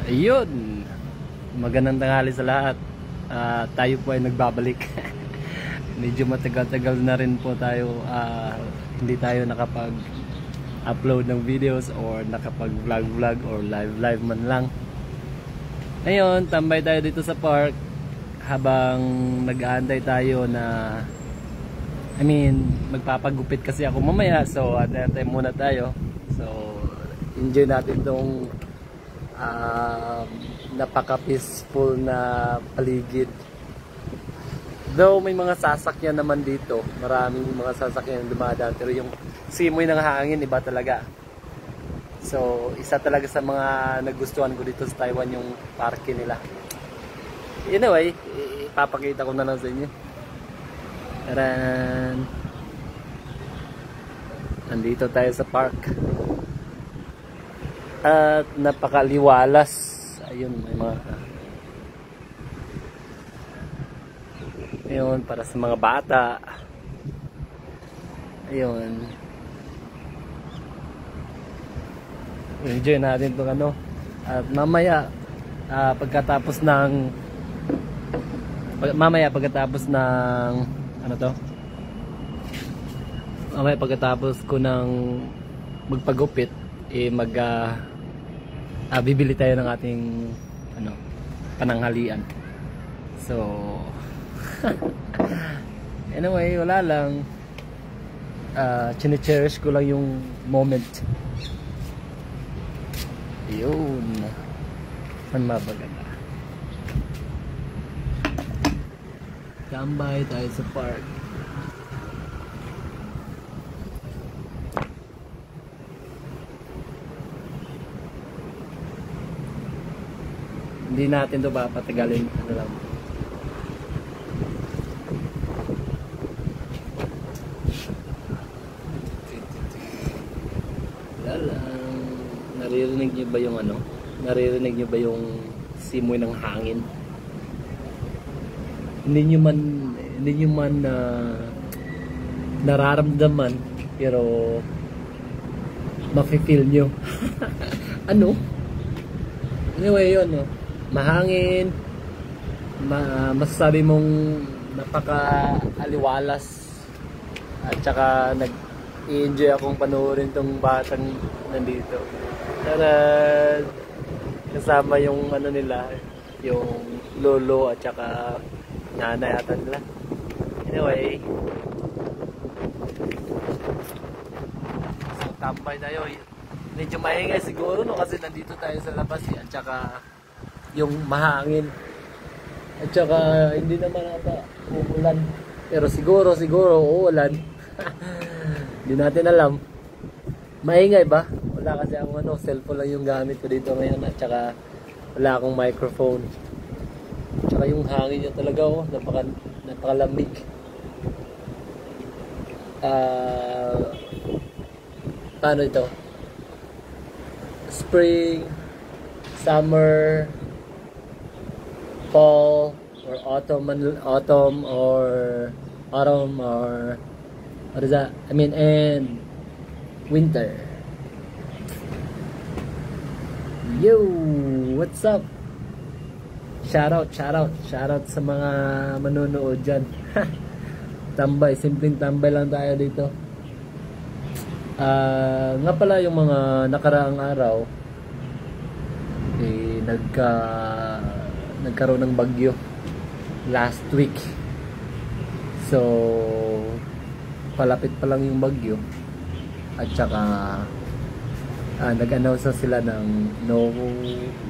Ayun, magandang tanghali sa lahat. Tayo po ay nagbabalik. Medyo matagal-tagal na rin po tayo, hindi tayo nakapag-upload ng videos or nakapag-vlog or live man lang. Ngayon, tambay tayo dito sa park habang nag-aantay tayo na magpapagupit kasi ako mamaya, so antay muna tayo. So enjoy natin tong napaka-peaceful na paligid. Though may mga sasakyan naman dito, maraming mga sasakyan dumadaan, pero yung simoy ng hangin iba talaga. So isa talaga sa mga nagustuhan ko dito sa Taiwan yung parke nila. Anyway, ipapakita ko na lang sa inyo. Taran! Nandito tayo sa park. At napakaliwalas. Ayun, may mga ayun, para sa mga bata. Ayun. Enjoy natin itong ano. At mamaya pagkatapos ko ng magpagupit, bibili tayo ng ating pananghalian. So anyway, wala lang, chine-cherish ko lang yung moment. Yun, man mabaganda. Tambay tayo sa park. Hindi natin ito papatagalin. Ano lang. Naririnig niyo ba yung Naririnig niyo ba yung simoy ng hangin? Hindi niyo man nararamdaman, pero mafe-feel niyo. Anyway, yun, mahangin, masasabi mong napaka-aliwalas, at saka nag-i-enjoy akong panoorin tong batang nandito. Tara, kasama yung nila, yung lolo at saka nanay ata nila. Anyway, so tambay tayo. Medyo maingay siguro kasi nandito tayo sa labas at saka yung mahangin. At saka hindi naman ata uulan. Pero siguro uulan. Hindi natin alam. Maingay ba? Wala kasi akong cellphone lang yung gamit ko dito ngayon, at saka wala akong microphone. At saka yung hangin niya talaga, napakalamig. Paano ito? Spring, summer, fall, or autumn, or what is that? And winter. Yo, what's up? Shout out sa mga manonood dyan. Tambay, simpleng tambay lang tayo dito. Nga pala, yung mga nakaraang araw nagkaroon ng bagyo last week. So palapit pa lang yung bagyo, at saka nag-announce na sila ng no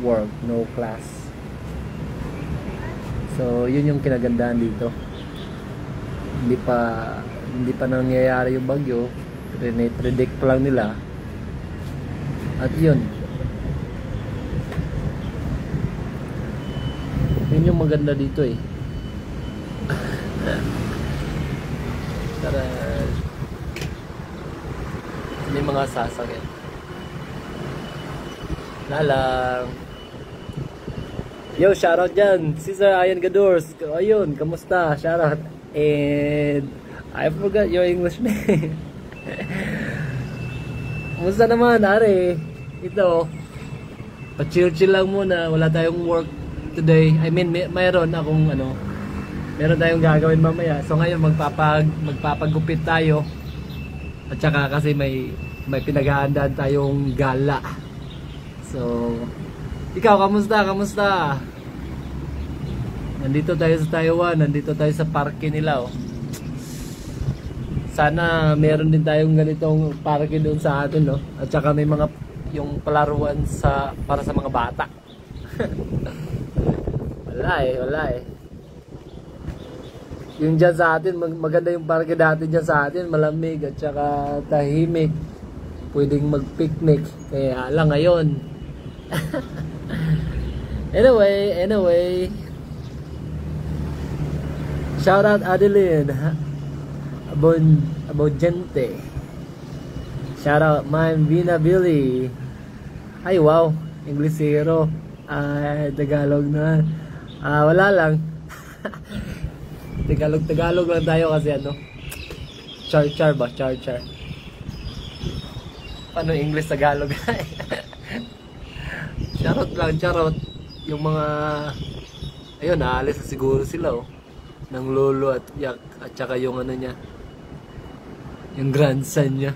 work, no class. So yun yung kinagandahan dito. Hindi pa nangyayari yung bagyo, predict pa lang nila. At yun yung maganda dito eh. Tara, may mga sasakyan. Lalang. Yo, shoutout dyan, Cesar Ayan Gadors. Ayun, kamusta? Shoutout. And I forgot your English name. Kamusta naman, Are? Ito Pa-chill-chill lang muna, wala tayong work today. I mean, mayroon akong ano, meron tayong gagawin mamaya. So ngayon magpapagupit tayo. At saka kasi may pinaghahandaan tayong gala. So ikaw, kamusta? Nandito tayo sa Taiwan, nandito tayo sa parke nila, oh. Sana meron din tayong ganitong parke doon sa atin, no? At saka may mga yung palaruan para sa mga bata. Wala eh. Yung dyan sa atin, maganda yung parke dati dyan sa atin, malamig at saka tahimik. Pwedeng mag-picnic. Kaya lang ngayon. Anyway. Shout out Adeline Abogente. Shout out Mime Vina Billy. Ay wow, English zero. Tagalog na. Wala lang. Tagalog lang tayo kasi ano. Char ba? Char. Paano English Tagalog? Charot. Yung mga ayun, naalis siguro sila, oh. Ng lolo at yak at saka yung ano niya, yung grandson niya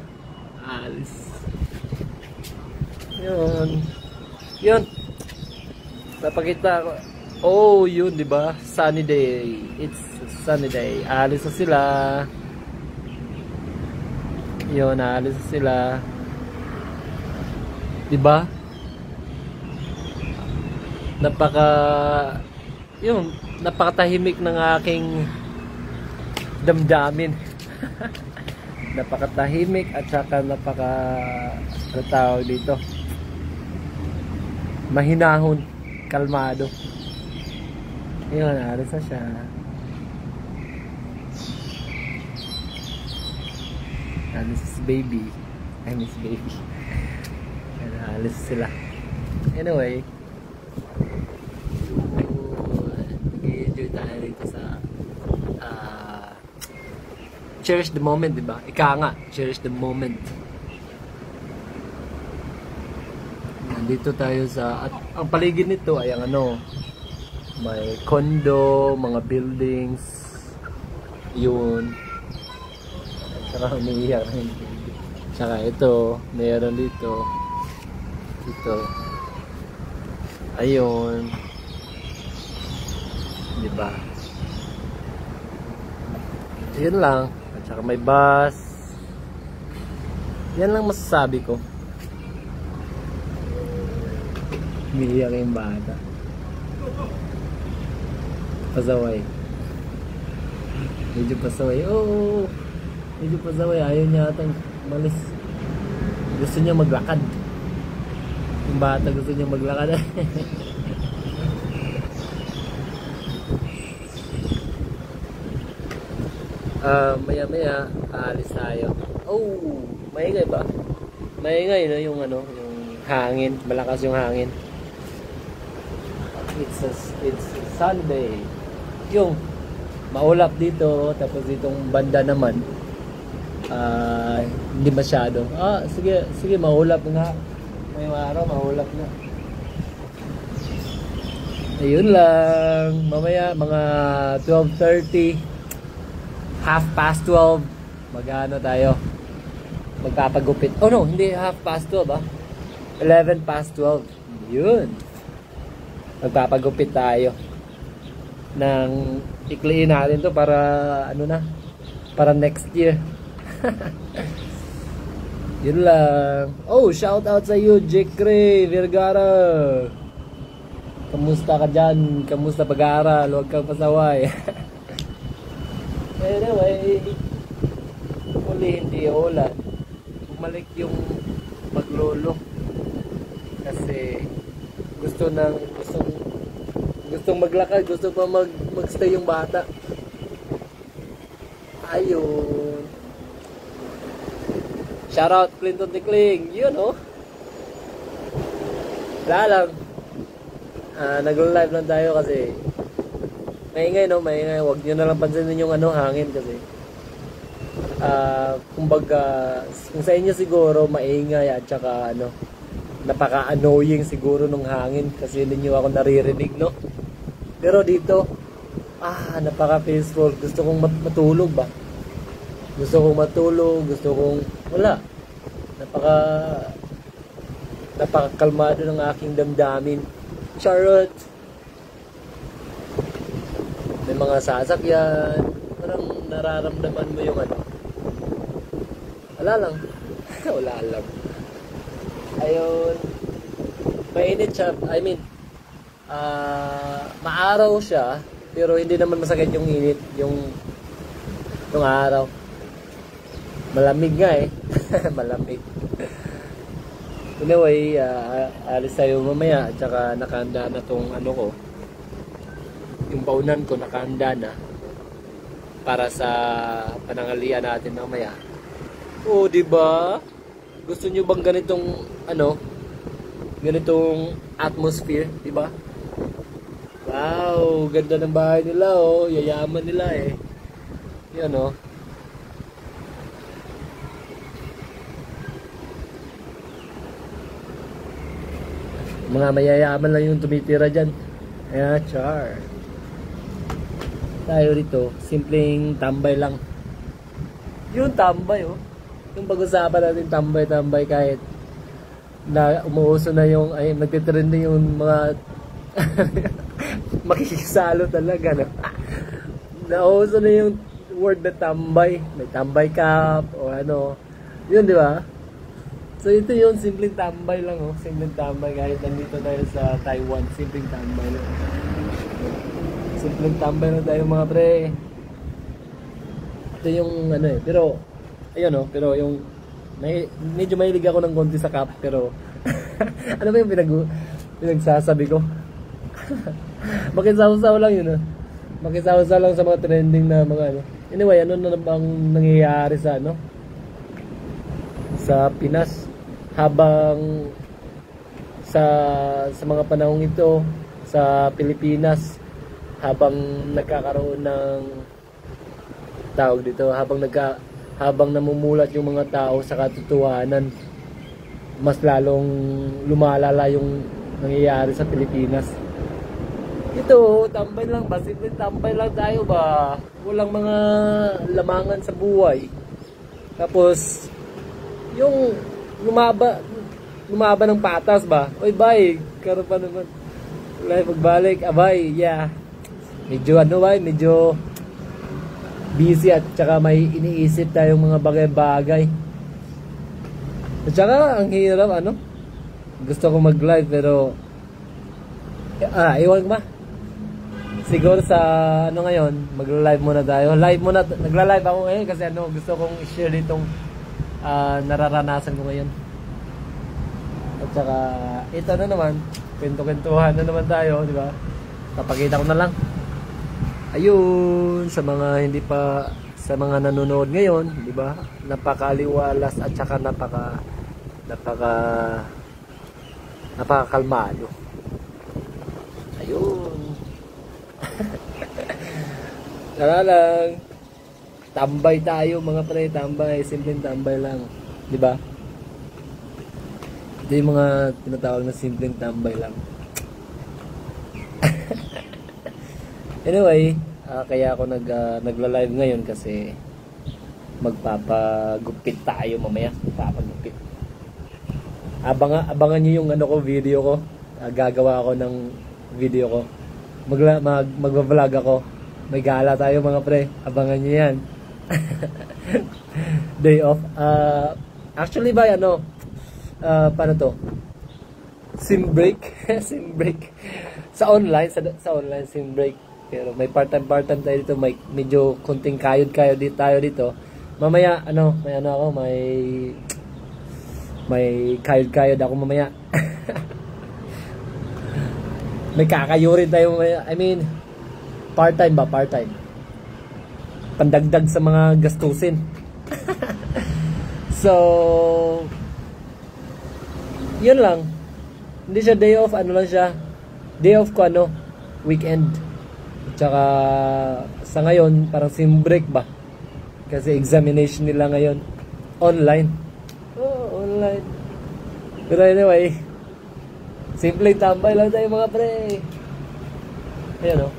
alis. Yun napakita ko. Oh yun, diba, sunny day, it's sunny day. Alis na sila, yun, alis na sila, diba, napakatahimik ng aking damdamin. Napakatahimik at saka ano tawag dito, mahinahon, kalmado. Yun, alis na siya. Alis baby. I miss baby. Alis sila. Anyway, tayo dito sa cherish the moment, diba? Ika nga, cherish the moment. Nandito tayo sa, at ang paligid nito ay ang ano, may condo, mga buildings, yun. Saka umiiyak rin. Saka ito, mayroon dito, ayun, diba? Yun lang. At saka may bus. Yan lang masasabi ko. Umiiyak yung bata. Pasaway. Medyo pasaway. Oo. Medyo pasaway. Ayaw niya atang malis. Gusto niya maglakad. Yung bata gusto niya maglakad. Maya aalis tayo. Oh, maingay ba? Maingay na yung ano, yung hangin, malakas yung hangin. It's Sunday. Yung maulap dito, tapos ditong banda naman hindi masyado. Sige, maulap nga. May araw maulap na. Ayun lang. Mamaya mga 12:30, 12:30, mag-ano tayo, magpapagupit. Oh no, hindi 12:30 11:12. Yun, magpapagupit tayo ng ikliin natin to para ano na, para next year. Yun lang. Oh, shout out sa iyo, Jekre Vergara. Kamusta ka dyan? Kamusta pag-aaral? Huwag kang pasaway. Anyway, huli hindi ulan. Bumalik yung maglolo kasi gustong maglakad, gusto pa magstay yung bata. Ayun. Shout out Clinton Tikling. Yun, oh. Wala lang. Nag-live lang tayo kasi maingay, no? Maingay. Huwag nyo na lang pansinin yung ano, hangin kasi kumbaga kung sa inyo siguro maingay at saka ano, napaka-annoying siguro nung hangin kasi hindi nyo ako naririnig, no? Pero dito, napaka-peaceful. Gusto kong matulog ba? Gusto kong matulog, gusto kong wala. Napakakalmado ng aking damdamin. Charot! May mga sasakyan. Parang nararamdaman mo yung ano. Wala lang. Wala lang. Ayun. Mainit siya. I mean, maaraw siya. Pero hindi naman masakit yung init. Yung araw. Malamig nga eh. Malamig. Anyway, alis tayo mamaya. At saka nakahanda na tong ano ko. Yung baunan ko nakahanda na. Para sa panangalian natin mamaya. Oh, di ba? Gusto niyo bang ganitong ganitong atmosphere, di ba? Wow, ganda ng bahay nila oh. Yayaman nila eh. Yan oh. Mga mayayaman lang yung tumitira dyan. Ayan, char. Tayo rito, simpleng tambay lang. Yung tambay oh. Yung pag-usapan natin tambay-tambay kahit na umuuso na yung, ay nagtitrend na yung mga makikisalo talaga no? Nauuso na yung word na tambay. May tambay cup o ano. Yun di ba? So ito yun, simpleng tambay lang oh. Simpleng tambay kahit nandito tayo sa Taiwan. Simpleng tambay lang. Simpleng tambay lang tayo mga pre. Ito yung ano eh. Pero ayun oh, pero yung medyo mahilig ako ng konti sa cup pero ano ba yung pinagsasabi ko? Makisaw-saw lang yun oh. Makisaw-saw lang sa mga trending na mga ano. Anyway, ano na bang nangyayari sa ano? Sa Pinas habang sa mga panahong ito sa Pilipinas habang nagkakaroon ng tawag dito, habang namumulat yung mga tao sa katotohanan, mas lalong lumalala yung nangyayari sa Pilipinas. Ito, tambay lang ba? Simple tambay lang tayo ba? Walang mga lamangan sa buhay. Tapos, yung lumaba ng patas ba? Oy, bay, karoon pa naman. Wala pagbalik, abay, yeah. Medyo medyo busy at saka may iniisip tayong mga bagay-bagay. At saka ang hirap gusto ko mag-live pero iwan ba? Siguro sa ngayon, mag-live muna tayo. Live muna, nagla-live ako ngayon kasi gusto kong i-share ditong nararanasan ko ngayon. At saka ito na naman, kwento-kwentuhan na naman tayo, di ba? Papakita ko na lang. Ayun, sa mga sa mga nanonood ngayon, di ba? Napakaliwalas at saka napakakalmado. Ayun. Tara lang. Tambay tayo mga pre, tambay, simpleng tambay lang, di ba? Ito yung mga tinatawag na simpleng tambay lang. Anyway, kaya ako nagla-live ngayon kasi magpapagupit tayo mamaya. Magpapagupit. Abangan niyo yung video ko. Gagawa ako ng video ko. Magva-vlog ako. May gala tayo mga pre. Abangan niyo yan. Day off. Actually ba paano to? Sim break. Sim break. Sa online sim break. Pero may part-time tayo dito, may medyo konting kayod tayo dito. Mamaya may kayod ako mamaya. May kakayurin tayo mamaya. I mean, part-time. Pandagdag sa mga gastusin. So, yun lang. Hindi siya day off, lang siya. Day off ko weekend. Tsaka sa ngayon parang sim break ba kasi examination nila ngayon online. Online. Pero anyway, Simple tambay lang tayo mga pre. Ayan o.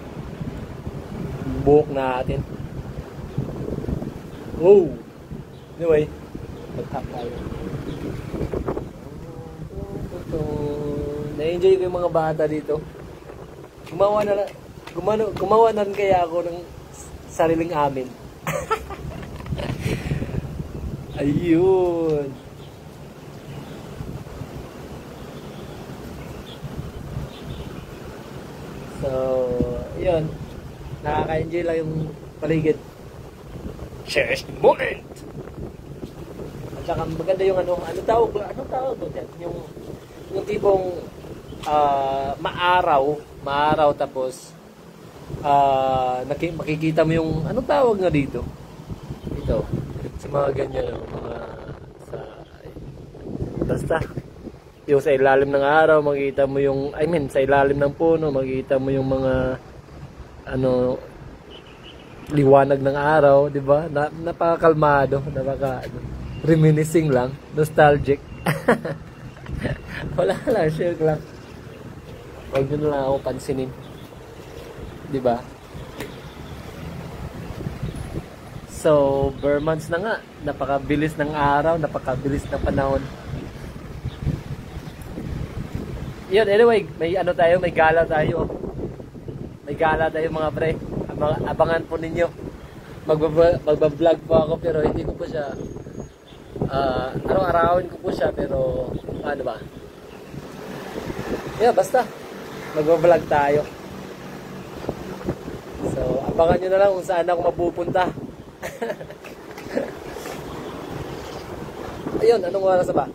Buhok natin. Oh! Anyway, mag-tap tayo. Na-enjoy ko yung mga bata dito. Gumawa na rin kaya ako ng sariling amin. Ayun. So, yun. Nakaka-enjoy lang yung paligid. Cheers moment! At saka maganda yung anong tawag doon yan? Yung tipong maaraw tapos makikita mo yung anong tawag nga dito? Ito. Sa mga ganyan, mga basta yung sa ilalim ng araw, makikita mo yung sa ilalim ng puno, makikita mo yung mga liwanag ng araw, 'di ba? Napakakalmado, reminiscing lang, nostalgic. Wala lang, share lang. Huwag nyo na lang ako pansinin. 'Di ba? So, bare months na nga. Napakabilis ng araw, napakabilis ng panahon. Yun, anyway, may gala tayo. May gala tayo mga pre. Abangan po ninyo. Magbablog po ako pero hindi ko po siya araw-arawin ko po siya pero ano ba? Yeah, basta magbablog tayo. So, abangan nyo na lang kung saan ako mapupunta. Ayun, anong oras na ba?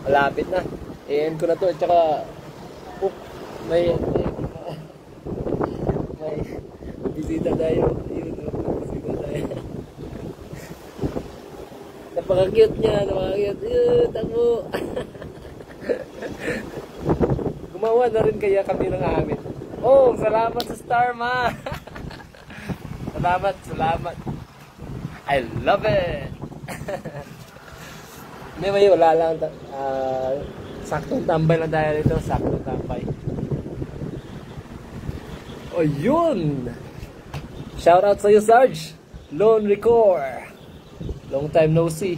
Malapit na. I-end ko na to. At saka may bisita tayo. Ayun, bisita tayo. Napaka-cute niya. Napaka-cute. Ayun, takbo. Gumawa na rin kaya kami ng amin. Oh, salamat sa star, ma. Salamat. I love it. Anyway, wala lang. Saktong tambay lang tayo dito. Saktong tambay. O yun! Shoutout sa iyo, Sarge! Lone Record! Long time no see.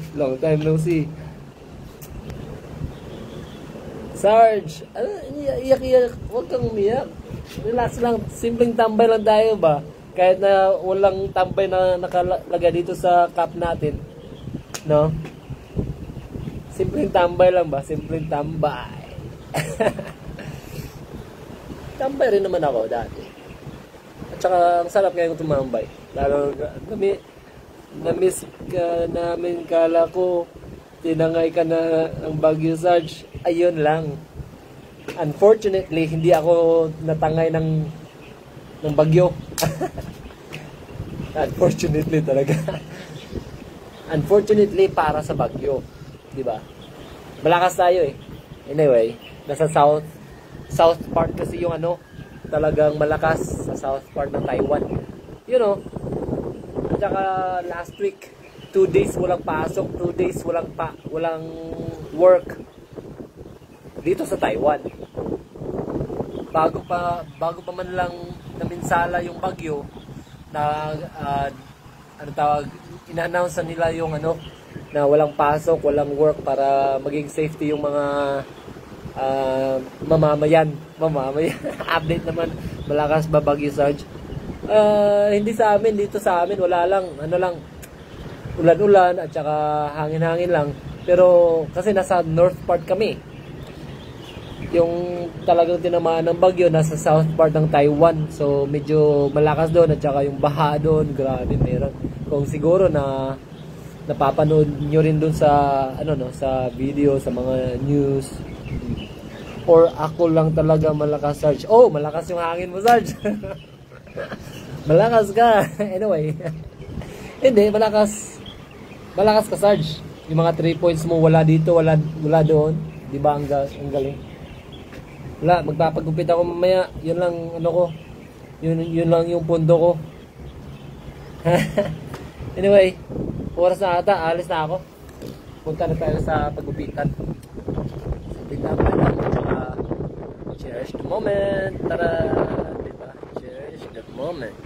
Sarge! Iyak. Huwag kang umiyak. Relax lang. Simpleng tambay lang tayo ba? Kahit na walang tambay na nakalagay dito sa cup natin. No? Simpleng tambay lang ba? Simpleng tambay. Tambay rin naman ako dati. At saka ang sarap ngayon tumambay. Lalo na-miss ka namin, kala ko tinangay ka na ng Baguio, Sarge. Ayun lang. Unfortunately, hindi ako natangay ng Baguio. Unfortunately talaga. Unfortunately para sa Baguio. Diba? Malakas tayo eh. Anyway, nasa south part kasi yung talagang malakas sa south part ng Taiwan. You know, at saka last week, 2 days walang pasok, 2 days walang work dito sa Taiwan. Bago pa man lang naminsala yung bagyo na ina-announce nila yung na walang pasok, walang work para maging safety yung mga mamamayan. Update naman, malakas ba Baguio, Sarge? Hindi sa amin, dito sa amin wala lang, ulan-ulan at saka hangin-hangin lang. Pero kasi nasa north part kami. Yung talagang tinamaan ng bagyo nasa south part ng Taiwan. So medyo malakas doon at saka yung baha doon, grabe meron. Kung siguro na napapanood nyo rin doon sa sa video, sa mga news, or ako lang talaga malakas, Sarge. Oh, malakas yung hangin mo, Sarge. Malakas ka. Anyway. Hindi, malakas ka, Sarge. Yung mga 3 points mo wala dito, wala doon. Di ba ang galing? Wala, magpapagupit ako mamaya. Yun lang ko. Yun lang yung pundo ko. Anyway, oras na ata, alis na ako. Punta na tayo sa pagupitan. Tingnan pa lang, cherish the moment. Tara, diba? Cherish the moment.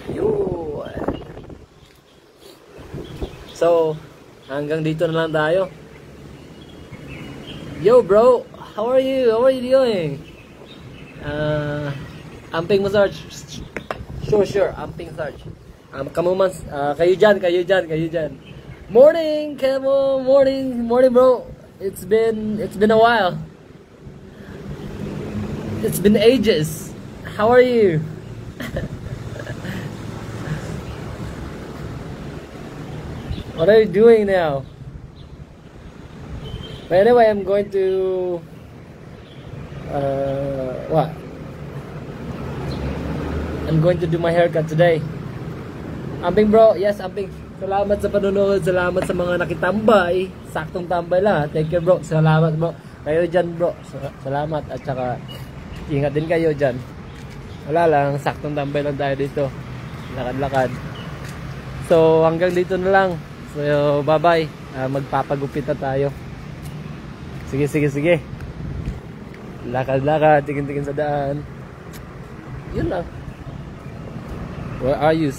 Ayun. So, hanggang dito na lang tayo. Yo bro, how are you? How are you doing? Amping massage. Sure, amping massage. Kamu mas, kayo dyan. Morning, Kemo, morning bro. It's been a while. It's been ages. How are you? What are you doing now? But anyway, I'm going to what? I'm going to do my haircut today. Amping bro, yes Amping. Salamat sa panonood, salamat sa mga nakitambay. Saktong tambay lang. Thank you bro. Salamat bro. Kayo dyan bro. Salamat at saka ingat din kayo dyan. Wala lang, saktong tambay lang tayo dito. Lakad-lakad. So hanggang dito na lang. So, bye-bye. Magpapagupit na tayo. Sige. Lakad-lakad, tingin-tingin sa daan. Yun lang. Where are you?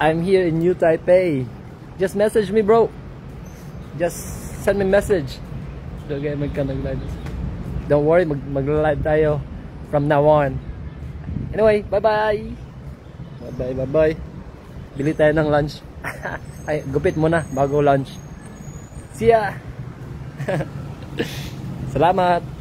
I'm here in New Taipei. Just message me, bro. Just send me message. Okay, magka-nag-live. Don't worry, mag-live tayo from now on. Anyway, bye-bye. Bye-bye. Bili tayo ng lunch. Ay, gupit muna bago lunch. See ya. Salamat.